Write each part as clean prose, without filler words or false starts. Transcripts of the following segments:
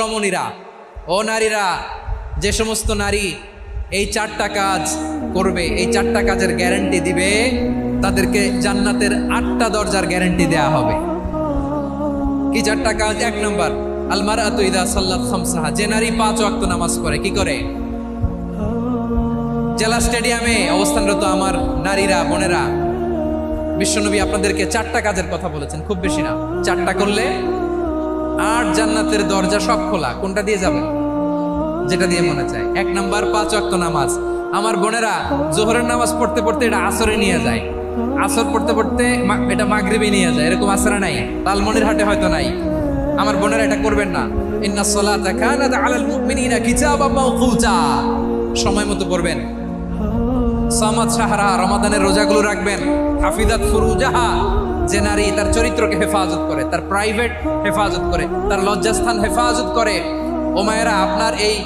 রমণীরা, ও নারীরা, যে সমস্ত নারী এই 4টা কাজ করবে, এই 4টা কাজের গ্যারান্টি দিবে, তাদেরকে জান্নাতের 8টা দরজার গ্যারান্টি দেয়া হবে। কি 4টা কাজ? 1 নম্বর, আল মারআতু ইযা সাল্লাত খামসাহা, যে নারী 5 ওয়াক্ত নামাজ পড়ে। কি করে? জেলা স্টেডিয়ামে অবস্থানরত আমার নারীরা, বোনেরা, বিশ্বনবী আপনাদেরকে 4টা কাজের কথা বলেছেন, খুব বেশি না। 4টা করলে 8 জান্নাতের দরজা সব খোলা। কোনটা দিয়ে যাবেন? যেটা দিয়ে মনে চায়। 1 নাম্বার 5 ওয়াক্ত নামাজ। আমার বোনেরা জোহরের নামাজ পড়তে পড়তে এটা আসরে নিয়ে যায়, আসর পড়তে পড়তে এটা মাগরিবে নিয়ে যায়। এরকম আসরে নাই, লালমনিরহাটে হয়তো নাই। আমার বোনেরা এটা করবেন না। ইন্নাস সালাতা কানাত আলাল মুমিনিনা কিতাবাম মাওকুতা, সময় মতো পড়বেন। সামাদ শাহরা, রমাদানের রোজাগুলো রাখবেন। হাফিজাত ফুরুজাহা, যে নারী তার চরিত্রকে হেফাজত করে, তার প্রাইভেট হেফাজত করে, তার লজ্জাস্থান হেফাজত করে। ও মায়েরা, আপনার এই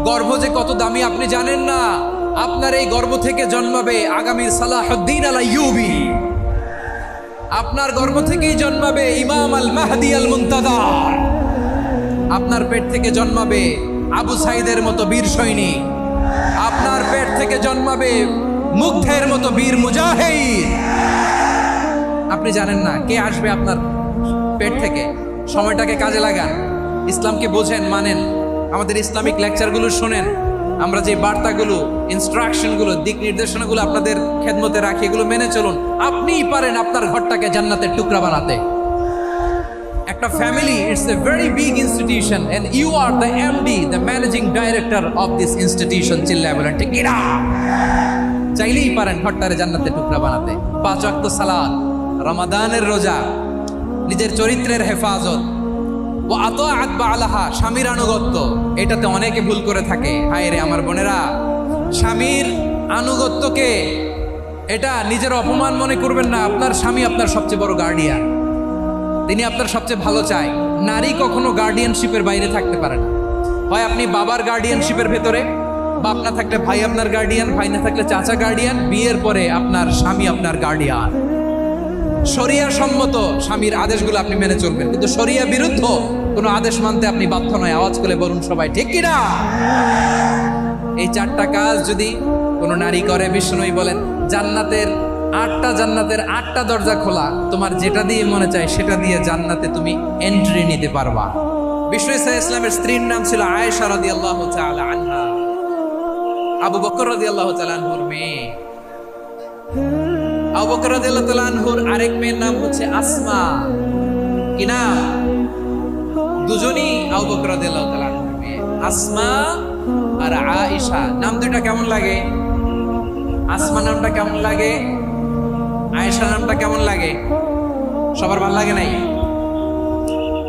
গর্ভ যে কত দামি আপনি জানেন না। আপনার এই গর্ভ থেকে জন্মাবে আগামীর সালাহুদ্দিন আল আইয়ুবী। আপনার গর্ভ থেকেই জন্মাবে ইমাম আল মাহদি আল মুনতাজার। আপনার পেট থেকে জন্মাবে আবু সাইদের মতো বীর সৈনিক। আপনার পেট থেকে জন্মাবে মুগ্ধের মতো বীর মুজাহিদ। আপনি জানেন না কে আসবে আপনার পেট থেকে। সময়টাকে কাজে লাগান, ইসলামকে বোঝেন, মানেন, আমাদের ইসলামিক লেকচারগুলো শোনেন। আমরা যে বার্তাগুলো, ইনস্ট্রাকশনগুলো, দিক নির্দেশনাগুলো আপনাদের খেদমতে রাখি, এগুলো মেনে চলুন। আপনিই পারেন আপনার ঘরটাকে জান্নাতের টুকরা বানাতে। একটা family, it's a very big institution and you are the MD, the managing director of this institution. চিল্লায় বলেন ঠিক কিনা? চাইলেই পারেন ঘরটারে জান্নাতের টুকরা বানাতে। 5 ওয়াক্ত সালাত, রমাদানের রোজা, নিজের চরিত্রের হেফাজত, ও আতাআত বালাহা, স্বামীর আনুগত্য। এটাতে অনেকে ভুল করে থাকে। হায় রে আমার বোনেরা, স্বামীর আনুগত্যকে এটা নিজের অপমান মনে করবেন না। আপনার স্বামী আপনার সবচেয়ে বড় গার্ডিয়ান, তিনি আপনার সবচেয়ে ভালো চায়। নারী কখনো গার্ডিয়ানশিপের বাইরে থাকতে পারে না। হয় আপনি বাবার গার্ডিয়ানশিপের ভেতরে, বাপ না থাকলে ভাই আপনার গার্ডিয়ান, ভাই না থাকলে চাচা গার্ডিয়ান, বিয়ের পরে আপনার স্বামী আপনার গার্ডিয়ান। শরিয়া সম্মত স্বামীর আদেশগুলো আপনি মেনে চলবেন, কিন্তু শরিয়া বিরুদ্ধ কোনো আদেশ মানতে আপনি বাধ্য নয়। আওয়াজ করে বলুন সবাই ঠিক কিনা? এই 4টা কাজ যদি কোনো নারী করে, বিষ্ণুই বলেন জান্নাতের 8টা দরজা খোলা। তোমার যেটা দিয়ে মনে চায় সেটা দিয়ে জান্নাতে তুমি এন্ট্রি নিতে পারবা। বিষ্ণু ইসলামের স্ত্রীর নাম ছিল আয়েশা রাদিয়াল্লাহু তাআলা আনহা, আবু বকর রাদিয়াল্লাহু তাআলা আনহুর মেয়ে। আবু বকর রাদিয়াল্লাহু তাআলা আনহুর আরেক মেয়ের নাম হচ্ছে আসমা। কি নাম? দুজনই আবু বকর রাদিয়াল্লাহু তাআলা আনহুর মেয়ে, আসমা আর আয়েশা। নাম দুটো কেমন লাগে? আসমা নামটা কেমন লাগে? আয়েশা নামটা কেমন লাগে? সবার ভালো লাগে নাই?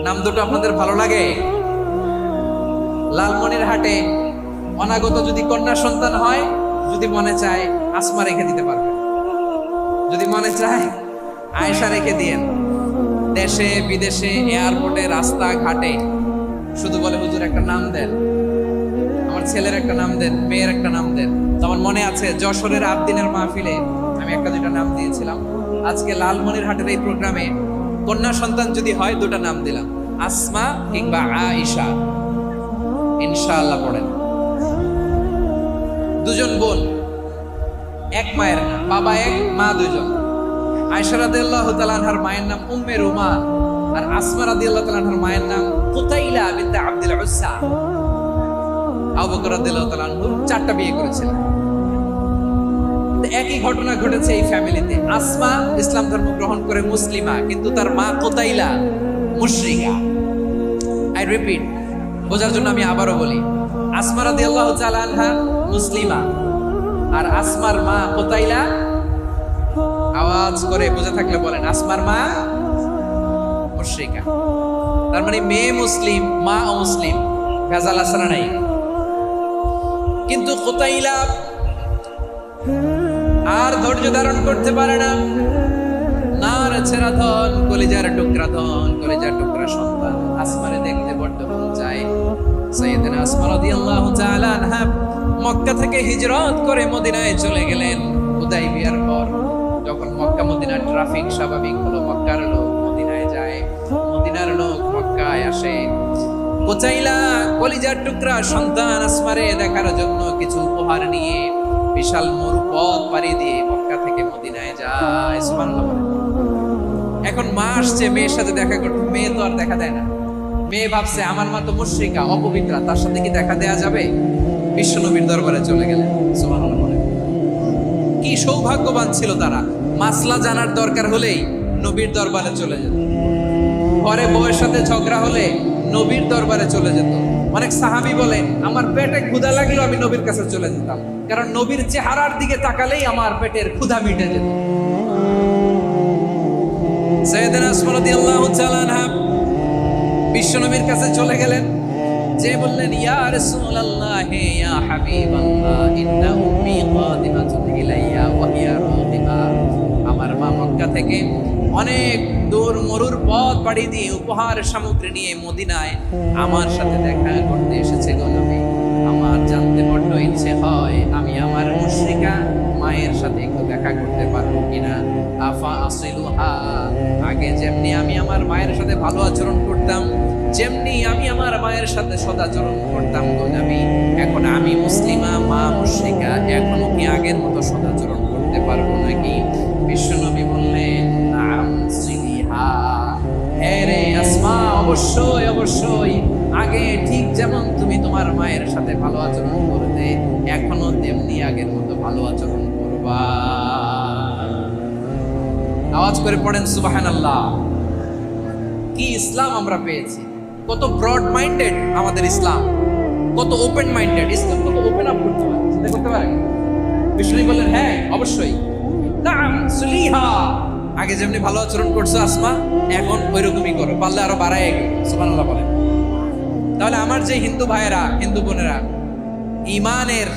নাম দুটো আপনাদের ভালো লাগে? লালমনিরহাটে অনাগত যদি কন্যা সন্তান হয়, যদি মনে চায় আসমা রেখে দিতে পারবে, যদি মনে চায় আয়েশা রেখে দিয়েন। দেশে বিদেশে, এয়ারপোর্টে, রাস্তা ঘাটে শুধু বলে হুজুর একটা নাম দেন, আমার ছেলের একটা নাম দেন, মেয়ের একটা নাম দেন। আমার মনে আছে যশোরের আবদিনের মাহফিলে আমি 1-2টা নাম দিয়েছিলাম। আজকে লালমনিরহাটের এই প্রোগ্রামে কন্যা সন্তান যদি হয় 2টা নাম দিলাম, আসমা কিংবা আয়েশা। ইনশাআল্লাহ পড়েন। দুজন বোন, এক মায়ের, বাবা এক, মা দুজন। আয়েশা রাদিয়াল্লাহু তাআলা আনহার মায়ের নাম উম্মে রুমান, আর আসমা রাদিয়াল্লাহু তাআলা আনহার মায়ের নাম কুতাইলা বিনতে আব্দুল উজ্জা। আবু বকর রাদিয়াল্লাহু তাআলা আনহু 4টা বিয়ে করেছিলেন। একই ঘটনা ঘটেছে এই ফ্যামিলিতে। আসমা ইসলাম ধর্ম গ্রহণ করে মুসলিমা, কিন্তু তার মা কুতাইলা মুশরিকা। আই রিপিট, বোঝার জন্য আমি আবারও বলি, আসমা রাদিয়াল্লাহু তাআলা আনহা মুসলিমা, আর আসমার মা কুতাইলা। আওয়াজ করে বুঝে থাকলে বলেন, আসমার মা মুশরিকা। তার মানে মেয়ে মুসলিম, মা অমুসলিম। ভেজাল আছে না নাই? কিন্তু কুতাইলা আর ধৈর্য ধারণ করতে পারে না। নার ছেঁড়া ধন, কলিজার টুকরা ধন, কলিজার টুকরা সন্তান। আসমারে দেখতে বড্ড মন চায়। সাইয়েদনা আসমা রাদিয়াল্লাহু তাআলা আনহা মক্কা থেকে হিজরত করে মদিনায় চলে গেলেন হুদাইবিয়ার পর। যখন মক্কা মদিনার ট্রাফিক স্বাভাবিক হলো, মক্কার লোক মদিনায় যায়, মদিনার লোক মক্কায় আসে। ও চাইলা কলিজার টুকরা সন্তান আসমারে দেখার জন্য কিছু উপহার নিয়ে বিশাল মরুপথ পাড়ি দিয়ে মক্কা থেকে মদিনায় যায়। সুবহানাল্লাহ বলেন। এখন মা আসছে মেয়ের সাথে দেখা করতে, মেয়ে তো আর দেখা দেয় না। মেয়ে ভাবছে আমার মা তো মুশরিকা, অপবিত্রা, তার সাথে কি দেখা দেয়া যাবে? বিশ্বনবীর দরবারে চলে গেলেন। সুবহানাল্লাহ বলেন। কি সৌভাগ্যবান ছিল তারা, মাসলা জানার দরকার হলেই নবীর দরবারে চলে যেত। ঘরে বউয়ের সাথে ঝগড়া হলে নবীর দরবারে চলে যেত। অনেক সাহাবী বলে আমার পেটে ক্ষুধা লাগলো আমি নবীর কাছে চলে যেতাম, কারণ নবীর চেহারার দিকে তাকালেই আমার পেটের ক্ষুধা মিটে যেত। সাইয়েদনা উসমান রাদিয়াল্লাহু তাআলা আনহা বিশ্বনবীর কাছে চলে গেলেন, যে বললেন ইয়া রাসূলুল্লাহ ইয়া হাবিবাল্লাহ ইন্না উম্মি কাদিমাতুন ইলাইয়া ওয়া হিয়া রাগিবা। আমার মা মক্কা থেকে অনেক দূর মরুর পথ পাড়ি দিয়ে উপহার সামগ্রী নিয়ে মদিনায় আমার সাথে দেখা করতে এসেছে গো নবী। আমার জানতে বড্ড ইচ্ছে হয় আমি আমার মুশরিকা মায়ের সাথে একটু দেখা করতে পারবো কিনা। আফা আসিলুহা, আগে যেমনি আমি আমার মায়ের সাথে ভালো আচরণ করতাম, যেমনি আমি আমার মায়ের সাথে সদাচরণ করতাম গো নবী, এখন আমি মুসলিমা মা মুশরিকা, এখনো কি আগের মতো সদাচরণ করতে পারবো নাকি? বিশ্বনবী বললেন নাম সিলিহা, হ্যাঁ রে আসমা, অবশ্যই অবশ্যই আগে ঠিক যেমন তুমি তোমার মায়ের সাথে ভালো আচরণ করতে, এখনো তেমনি আগের মতো ভালো আচরণ করবা। আওয়াজ করে পড়েন সুবহানাল্লাহ। কি ইসলাম আমরা পেয়েছি! কত ব্রড মাইন্ডেড আমাদের ইসলাম, কত ওপেন মাইন্ডেড ইসলাম, কত ওপেন আপ করতে পারে, চিন্তা করতে পারে। বিষ্ণু বললেন হ্যাঁ অবশ্যই, নাম সুলিহা, আগে যেমনি ভালো আচরণ করছো আসমা, এখন ওইরকমই করো, পারলে আরো বাড়ায় গেল। সুবহানাল্লাহ বলেন। তাহলে আমার যে হিন্দু ভাইয়েরা, হিন্দু বোনেরা, ইমানের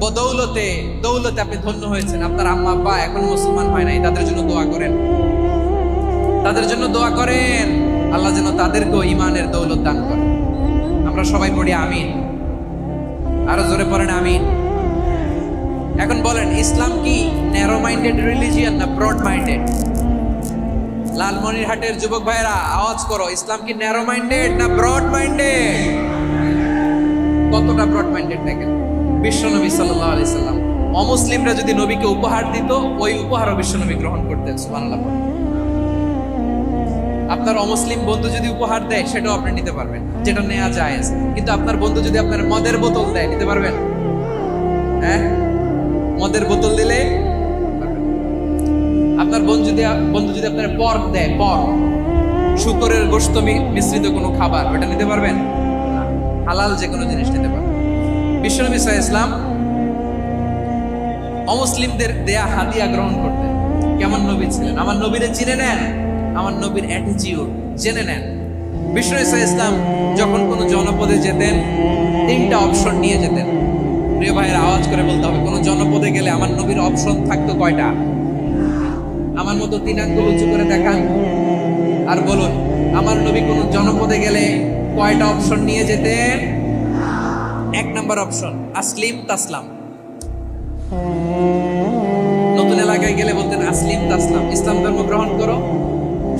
বদৌলতে দৌলতে আপনি ধন্য হয়েছেন, আপনার আম্মা আব্বা এখন মুসলমান হয় নাই, তাদের জন্য দোয়া করেন, তাদের জন্য দোয়া করেন, আল্লাহ যেন তাদেরকেও ইমানের দৌলত দান করেন। আমরা সবাই পড়ি আমিন, আরো জোরে পড়েন আমিন। এখন বলেন ইসলাম কি ন্যারো মাইন্ডেড রিলিজিয়ান না ব্রড মাইন্ডেড? লালমনিরহাটের যুবক ভাইরা আওয়াজ করো, ইসলাম কি ন্যারো মাইন্ডেড না ব্রড মাইন্ডেড? কতটা ব্রড মাইন্ডেড দেখেন। বিশ্বনবী সাল্লাল্লাহু আলাইহি সাল্লাম অমুসলিমরা যদি নবীকে উপহার দিত, ওই উপহারও বিশ্বনবী গ্রহণ করতেন। সুবহানাল্লাহ। আপনার অমুসলিম বন্ধু যদি উপহার দেয় সেটাও আপনি নিতে পারবেন, যেটা নেওয়া জায়েজ। কিন্তু আপনার বন্ধু যদি আপনার মদের বোতল দেয়, নিতে পারবেন? হ্যাঁ, মদের বোতল দিলে আপনার বন্ধু যদি আপনার পর্ক দেয়, পর্ক শুকরের গোশত মিশ্রিত কোনো খাবার, ওটা নিতে পারবেন? হালাল যে কোনো জিনিস নিতে পারবেন। বিশ্বনবী সাল্লাল্লাহু আলাইহি ওয়াসাল্লাম অমুসলিমদের দেয়া হাদিয়া গ্রহণ করতেন। কেমন নবী ছিলেন! আমার নবীরে চিনে নেন, আমার নবীর অ্যাটিটিউড জেনে নেন। বিশ্বনবী সাল্লাল্লাহু আলাইহি ওয়াসাল্লাম যখন কোনো জনপদে যেতেন, 3টা অপশন নিয়ে যেতেন। প্রিয় ভাইয়ের আওয়াজ করে বলতে হবে, কোনো জনপদে গেলে আমার নবীর অপশন থাকতো কয়টা? আমার মতো 3 আঙ্গুল উঁচু করে দেখান আর বলুন, আমার নবী কোন জনপদে গেলে কয়টা অপশন নিয়ে যেতেন? 1 নাম্বার অপশন আসলিম তাসলাম। নতুন এলাকায় গেলে বলতেন আসলিম তাসলাম, ইসলাম ধর্ম গ্রহণ করো,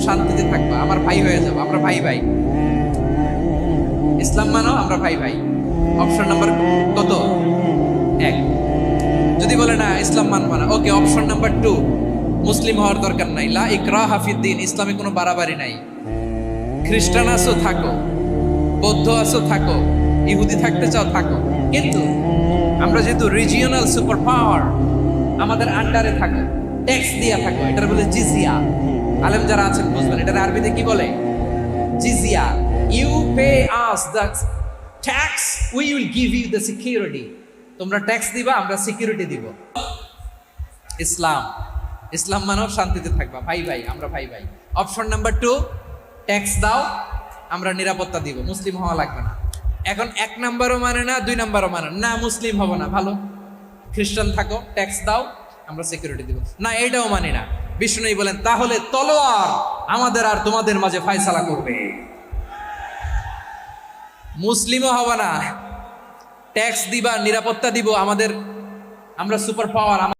শান্তিতে থাকবা, আমার ভাই হয়ে যাবো, আমরা ভাই ভাই, ইসলাম মানো, আমরা ভাই ভাই। অপশন নাম্বার কত? 1। যদি বলে না ইসলাম মানবা না, ওকে, অপশন নাম্বার 2, মুসলিম হওয়ার দরকার নাই, লা ইকরাহা ফিদ্দিন, ইসলামে কোনো বাড়াবাড়ি নাই। খ্রিস্টান আছো থাকো, বৌদ্ধ আছো থাকো, ইহুদি থাকতে চাও থাকো, কিন্তু আমরা যেহেতু রিজিওনাল সুপার পাওয়ার, আমাদের আন্ডারে থাকো, ট্যাক্স দিয়া থাকো, এটার বলে জিজিয়া। আলেম যারা আছেন বুঝবেন এটার আরবিতে কি বলে, জিজিয়া। You pay us the tax, we will give you the security. তোমরা ট্যাক্স দিবা, আমরা সিকিউরিটি দিব। ইসলাম, ইসলাম মানো শান্তিতে থাকবা, ভাই ভাই, আমরা ভাই ভাই। অপশন নাম্বার 2, ট্যাক্স দাও, আমরা নিরাপত্তা দিব, মুসলিম হওয়া লাগবে না। এখন 1 নাম্বারও মানে না, 2 নাম্বারও মানে না, মুসলিম হবো না, ভালো, খ্রিস্টান থাকো, ট্যাক্স দাও, আমরা সিকিউরিটি দিব না, এটাও মানি না। বিষ্ণু বলেন তাহলে তলোয়ার আমাদের আর তোমাদের মাঝে ফয়সালা করবে, মুসলিমও হবো না, ট্যাক্স দিবা, নিরাপত্তা দিব, আমরা সুপার পাওয়ার।